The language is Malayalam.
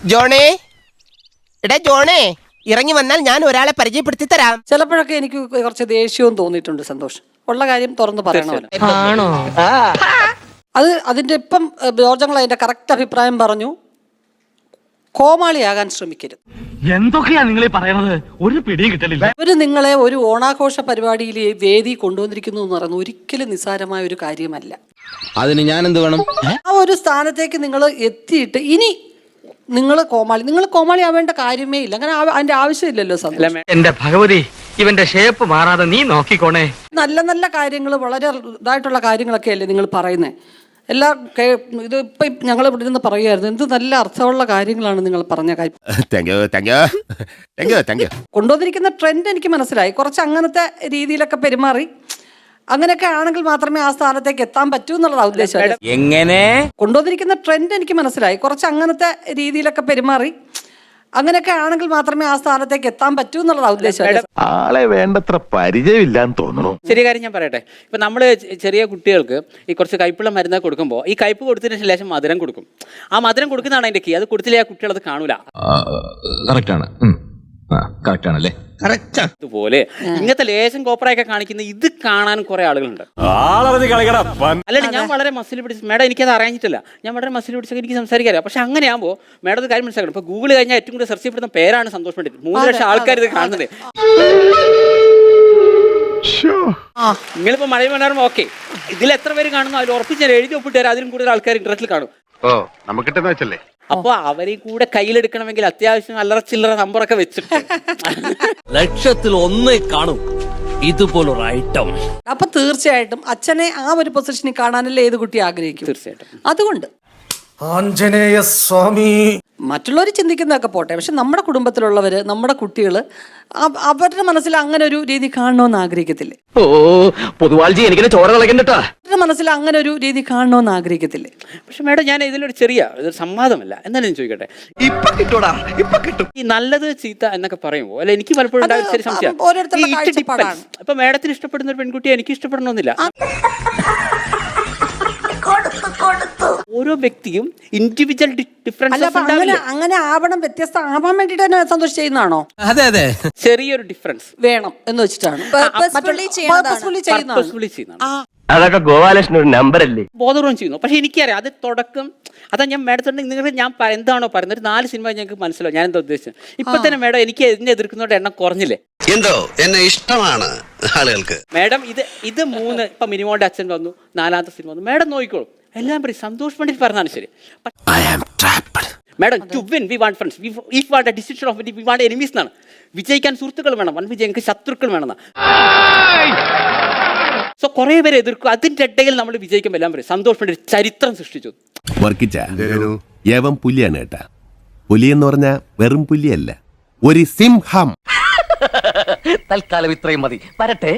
ജോണേ, എടാ ജോണേ, ഇറങ്ങി വന്നാൽ ഞാൻ ഒരാളെ പരിചയപ്പെടുത്തി തരാം. ചിലപ്പോഴൊക്കെ എനിക്ക് കുറച്ച് ദേഷ്യവും തോന്നിയിട്ടുണ്ട്. സന്തോഷം ഉള്ള കാര്യം തുറന്ന് പറയണമല്ലോ. അതിന്റെ ഇപ്പം ജോർജങ്ങൾ അതിന്റെ കറക്റ്റ് അഭിപ്രായം പറഞ്ഞു. കോമാളിയാകാൻ ശ്രമിക്കരുത്. എന്തൊക്കെയാ നിങ്ങൾ പറയുന്നത്? ഒരു പിടിയും കിട്ടലില്ല. ഒരു നിങ്ങളെ ഒരു ഓണാഘോഷ പരിപാടിയിൽ വേദി കൊണ്ടുവന്നിരിക്കുന്നു എന്ന് പറയുന്നത് ഒരിക്കലും നിസ്സാരമായ ഒരു കാര്യമല്ല. അതിന് ഞാൻ എന്ത് വേണം? ആ ഒരു സ്ഥാനത്തേക്ക് നിങ്ങൾ എത്തിയിട്ട് ഇനി നിങ്ങൾ കോമാളി ആവേണ്ട കാര്യമേ ഇല്ല. അങ്ങനെ അതിന്റെ ആവശ്യമില്ലല്ലോ. എന്റെ ഭഗവതി, ഇവന്റെ ഷേപ്പ് മാറാതെ നീ നോക്കിക്കോണേ. നല്ല നല്ല കാര്യങ്ങൾ, വളരെ ഇതായിട്ടുള്ള കാര്യങ്ങളൊക്കെ അല്ലേ നിങ്ങൾ പറയുന്നത്. എല്ലാം ഇത് ഇപ്പം ഞങ്ങൾ ഇവിടെ നിന്ന് പറയുമായിരുന്നു, എന്ത് നല്ല അർത്ഥമുള്ള കാര്യങ്ങളാണ് നിങ്ങൾ പറഞ്ഞ കാര്യം. കൊണ്ടുവന്നിരിക്കുന്ന ട്രെൻഡ് എനിക്ക് മനസ്സിലായി. കുറച്ച് അങ്ങനത്തെ രീതിയിലൊക്കെ പെരുമാറി അങ്ങനെയൊക്കെ ആണെങ്കിൽ മാത്രമേ ആ സ്ഥാനത്തേക്ക് എത്താൻ പറ്റൂ എന്നുള്ളതാണ് ഉദ്ദേശം. എങ്ങനെ കൊണ്ടുവന്നിരിക്കുന്ന ട്രെൻഡ് എനിക്ക് മനസ്സിലായി. കുറച്ച് അങ്ങനത്തെ രീതിയിലൊക്കെ പെരുമാറി അങ്ങനെയൊക്കെ ആണെങ്കിൽ മാത്രമേ ആ സ്ഥാനത്തേക്ക് എത്താൻ പറ്റൂ എന്നുള്ളതാണ് ഉദ്ദേശം. ആളെ വേണ്ടത്ര പരിചയമില്ലാന്ന് തോന്നുന്നു. ശരി കാര്യം ഞാൻ പറയട്ടെ. ഇപ്പൊ നമ്മള് ചെറിയ കുട്ടികൾക്ക് ഈ കുറച്ച് കയ്പുള്ള മരുന്ന് കൊടുക്കുമ്പോൾ ഈ കയ്പ് കൊടുത്തതിന് ശേഷം മധുരം കൊടുക്കും. ആ മധുരം കൊടുക്കുന്നതാണ് അതിന്റെ കീ. അത് കൊടുത്തില്ലേ ആ കുട്ടികൾ അത് കാണൂല. കറക്റ്റാണല്ലേ? അതുപോലെ ഇങ്ങനത്തെ ലേശം കോപ്പറയൊക്കെ കാണിക്കുന്ന ഇത് കാണാൻ കുറെ ആളുകളുണ്ട്. അല്ലാണ്ട് ഞാൻ വളരെ മസിൽ പിടിച്ച് മേഡം എനിക്കത് അറിയിച്ചിട്ടില്ല. ഞാൻ വളരെ മസിൽ പിടിച്ചൊക്കെ എനിക്ക് സംസാരിക്കാറില്ല. പക്ഷെ അങ്ങനെ ആകുമ്പോൾ മേഡം കാര്യം മനസ്സിലാക്കണം. ഇപ്പൊ ഗൂഗിൾ കഴിഞ്ഞാൽ ഏറ്റവും കൂടുതൽ സെർച്ച് ചെയ്യപ്പെടുന്ന പേരാണ് സന്തോഷ് പണ്ഡിറ്റ്. 3 ലക്ഷം ആൾക്കാർ ഇത് കാണുന്നത്. നിങ്ങളിപ്പോ മഴ മനോരമ ഓക്കെ, ഇതിൽ എത്ര പേര് കാണുന്നു അതിൽ ഉറപ്പിച്ച് ഞാൻ എഴുതി ഒപ്പിട്ട് തരാം. അതിലും കൂടുതൽ ആൾക്കാർ ഇന്റർനെറ്റിൽ കാണും. അപ്പൊ അവരെ കൂടെ കയ്യിലെടുക്കണമെങ്കിൽ അത്യാവശ്യം അല്ലറ ചില്ലറ നമ്പറൊക്കെ വെച്ചിട്ട് ലക്ഷത്തിൽ 1 കാണും ഇതുപോലൊരു ഐറ്റം. അപ്പൊ തീർച്ചയായിട്ടും അച്ഛനെ ആ ഒരു പൊസിഷനിൽ കാണാനല്ലേ ഏത് കുട്ടി ആഗ്രഹിക്കും. തീർച്ചയായിട്ടും. അതുകൊണ്ട് ആഞ്ജനേയ സ്വാമി, മറ്റുള്ളവർ ചിന്തിക്കുന്നതൊക്കെ പോട്ടെ, പക്ഷെ നമ്മുടെ കുടുംബത്തിലുള്ളവര്, നമ്മുടെ കുട്ടികൾ അവരുടെ മനസ്സിൽ അങ്ങനെ ഒരു രീതി കാണണമെന്ന് ആഗ്രഹിക്കത്തില്ലേ? ഓ പൊതുവാൾജി എനിക്കിനെ ചോര കളക്കണ്ടട്ടാ. അവരുടെ മനസ്സിൽ അങ്ങനെ ഒരു രീതി കാണണമെന്ന് ആഗ്രഹിക്കത്തില്ലേ? പക്ഷെ മേഡം ഞാൻ ഇതിലൊരു ഇതൊരു സംവാദമല്ല. എന്നാലും ഞാൻ ചോദിക്കട്ടെ, ഈ നല്ലത് ചീത്ത എന്നൊക്കെ പറയുമ്പോൾ അല്ല എനിക്ക് പലപ്പോഴും ഉണ്ടായ സംശയം. ഇപ്പൊ മേഡത്തിന് ഇഷ്ടപ്പെടുന്ന ഒരു പെൺകുട്ടിയെ എനിക്ക് ഇഷ്ടപ്പെടണമെന്നില്ല. ഓരോ വ്യക്തിയും ഇൻഡിവിജ്വൽ ഡിഫറൻസ് അങ്ങനെ ആവണം, വ്യത്യസ്ത ആവാൻ വേണ്ടിട്ട് തന്നെ സന്തോഷം ചെയ്യുന്നതാണോ? അതെ അതെ, ചെറിയൊരു ഡിഫറൻസ് വേണം എന്ന് വെച്ചിട്ടാണ് അതൊക്കെ ഗോപാലകൃഷ്ണൻ ഒരു നമ്പർ അല്ലേ? ബോധപൂർവം ചെയ്യുന്നു. പക്ഷെ എനിക്കറിയാം അത് തുടക്കം. അതാ ഞാൻ മേഡത്തോണ്ട് നിങ്ങൾ ഞാൻ എന്താണോ പറയുന്നത്, ഒരു 4 സിനിമ ഞങ്ങൾക്ക് മനസ്സിലാവും ഞാൻ എന്താ ഉദ്ദേശിച്ചത്. ഇപ്പൊ തന്നെ മേഡം എനിക്ക് എന്നെ എതിർക്കുന്നവരുടെ എണ്ണം കുറഞ്ഞില്ലേ? എന്തോ എന്നെ ഇഷ്ടമാണ് ആളുകൾക്ക്. മേഡം ഇത് 3 ഇപ്പൊ മിനിമോളുടെ അച്ഛൻ വന്നു, 4ാമത്തെ സിനിമ വന്നു. മേഡം നോക്കിക്കോളൂ, എല്ലാം പറയും സന്തോഷ് പണ്ഡിറ്റ് പറഞ്ഞാണ് ശരി. Madam to win we want friends, if want a decision of we want enemies എന്നാണ്. വിജയിക്കാൻ സുഹൃത്തുക്കൾ വേണം, വൻ വിജയങ്ങൾക്ക് ശത്രുക്കൾ വേണമെന്നാ. സോ കുറെ പേര് എതിർക്കും. അതിന്റെ ഇടയിൽ നമ്മൾ വിജയിക്കുമ്പോൾ എല്ലാം പറയും സന്തോഷ് പണ്ഡിറ്റ് ചരിത്രം സൃഷ്ടിച്ചു. പുലിയാണ് കേട്ടാ. പുലി എന്ന് പറഞ്ഞാൽ വെറും പുലിയല്ല, ഒരു സിംഹം. തൽക്കാലം ഇത്രയും മതി. വരട്ടെ.